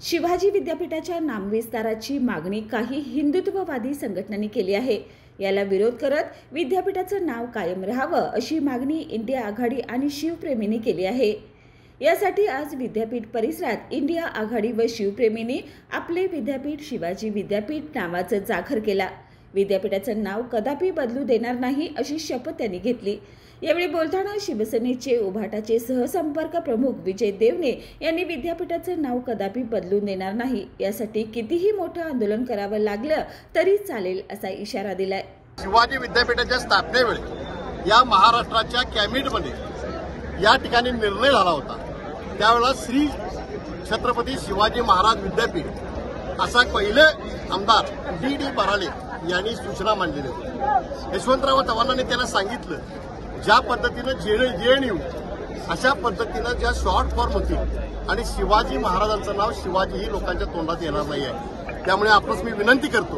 शिवाजी विद्यापीठाच्या नामविस्ताराची मागणी काही हिंदुत्ववादी संघटनांनी केली आहे। याला विरोध करत विद्यापीठाचं नाव कायम राहावं अशी मागणी इंडिया आघाडी आणि शिवप्रेमींनी केली आहे। यासाठी आज विद्यापीठ परिसरात इंडिया आघाडी व शिवप्रेमींनी आपले विद्यापीठ शिवाजी विद्यापीठ नावाचं जागर केला। विद्यापीठाचं नाव कदापि बदलू देणार नाही अशी शपथ त्यांनी घेतली। यावेळी बोलताना शिवसेनेचे उभाटाचे सहसंपर्क प्रमुख विजय देवने यांनी विद्यापीठाचं नाव कदापि बदलून देणार नाही, यासाठी कितीही मोठं आंदोलन करावं लागलं तरी चालेल असा इशारा दिलाय। शिवाजी विद्यापीठाच्या स्थापनेवेळी या महाराष्ट्राच्या कॅबिनेटमध्ये या ठिकाणी निर्णय झाला होता। त्यावेळेला श्री छत्रपती शिवाजी महाराज विद्यापीठ असा पहिले आमदार डी बराले यांनी सूचना मांडलेली होती। यशवंतराव चव्हाणांनी त्यांना सांगितलं, ज्या पद्धतीनं JNU अशा पद्धतीनं ज्या शॉर्ट फॉर्म होतील आणि शिवाजी महाराजांचं नाव शिवाजी ही लोकांच्या तोंडात येणार नाही आहे। त्यामुळे आपणास मी विनंती करतो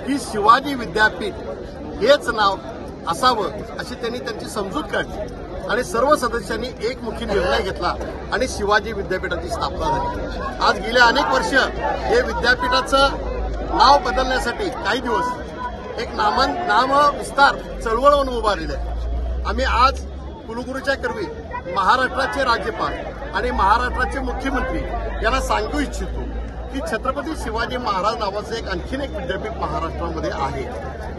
की शिवाजी विद्यापीठ हेच नाव असावं अशी त्यांनी त्यांची समजूत काढली आणि सर्व सदस्यांनी एकमुखी निर्णय घेतला आणि शिवाजी विद्यापीठाची स्थापना झाली। आज गेल्या अनेक वर्ष हे विद्यापीठाचं नाव बदलण्यासाठी काही दिवस एक नाम विस्तार चळवळ म्हणून उभारलेलं आहे। आम्ही आज कुलगुरूच्या करवी महाराष्ट्राचे राज्यपाल आणि महाराष्ट्राचे मुख्यमंत्री यांना सांगू इच्छितो की छत्रपती शिवाजी महाराज नावाचं एक आणखीन एक विद्यापीठ महाराष्ट्रामध्ये आहे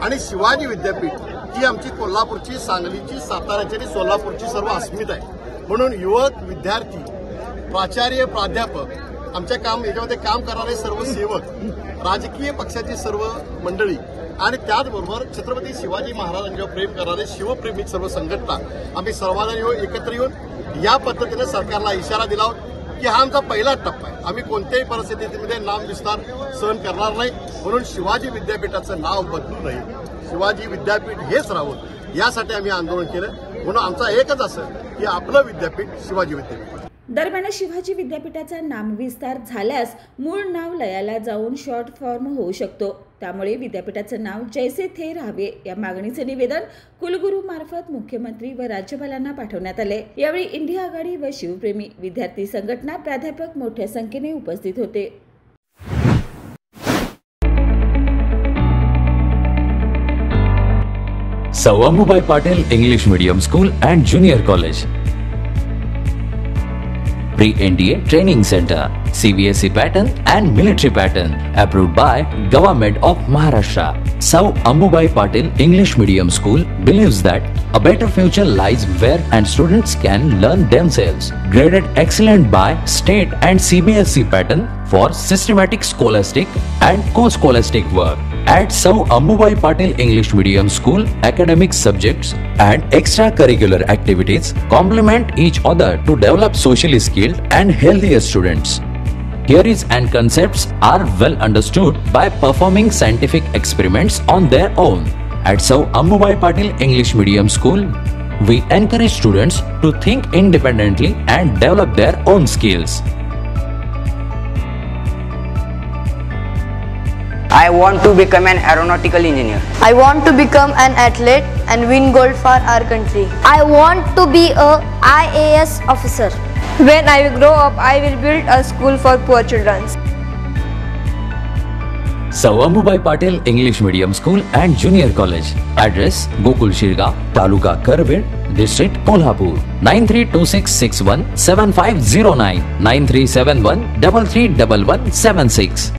आणि शिवाजी विद्यापीठ ही आमची कोल्हापूरची, सांगलीची, साताऱ्याची आणि सोलापूरची सर्व अस्मिता आहे। म्हणून युवक, विद्यार्थी, प्राचार्य, प्राध्यापक, आमच्या याच्यामध्ये काम करणारे सर्व सेवक, राजकीय पक्षाची सर्व मंडळी आणि त्याचबरोबर छत्रपती शिवाजी महाराजांच्यावर प्रेम करणारे शिवप्रेमी सर्व संघटना आम्ही सर्वांनी एकत्र येऊन या पद्धतीने सरकारला इशारा दिला की हा आमचा पहिला टप्पा आहे। आम्ही कोणत्याही परिस्थितीमध्ये नाम विस्तार सहन करणार नाही। म्हणून शिवाजी विद्यापीठाचं नाव बदलू नये, शिवाजी विद्यापीठ हेच राहावं यासाठी आम्ही आंदोलन केलं। म्हणून आमचा एकच असं की आपलं विद्यापीठ शिवाजी विद्यापीठ। दरम्यान शिवाजी विद्यापीठाचा नामविस्तार झाल्यास मूळ नाव लयाला जाऊन शॉर्ट फॉर्म होऊ शकतो। त्यामुळे विद्यापीठाचं नाव जैसे थे राहावे या मागणीचे निवेदन कुलगुरू मार्फत मुख्यमंत्री व राज्यपालांना पाठवण्यात आले। यावेळी इंडिया आघाडी व शिवप्रेमी, विद्यार्थी संघटना, प्राध्यापक मोठ्या संख्येने उपस्थित होते। सौ Ambubai Patil English medium school and junior college, Pre-NDA Training Center, CBSE pattern and military pattern, approved by Government of Maharashtra. Sou Ambubai Patil English Medium School believes that a better future lies where and students can learn themselves. Graded excellent by state and CBSE pattern for systematic scholastic and co-scholastic work. At Sou Ambubai Patil English Medium School, academic subjects and extracurricular activities complement each other to develop socially skilled and healthier students. Theories and concepts are well understood by performing scientific experiments on their own. At Sou Ambubai Patil English Medium School, we encourage students to think independently and develop their own skills. I want to become an aeronautical engineer. I want to become an athlete and win gold for our country. I want to be a IAS officer. When I grow up, I will build a school for poor children. Sou Ambubai Patil English Medium School and Junior College. Address: Gokul Shirga, Taluka Karved, District Kolhapur. 9326617509, 9371331176.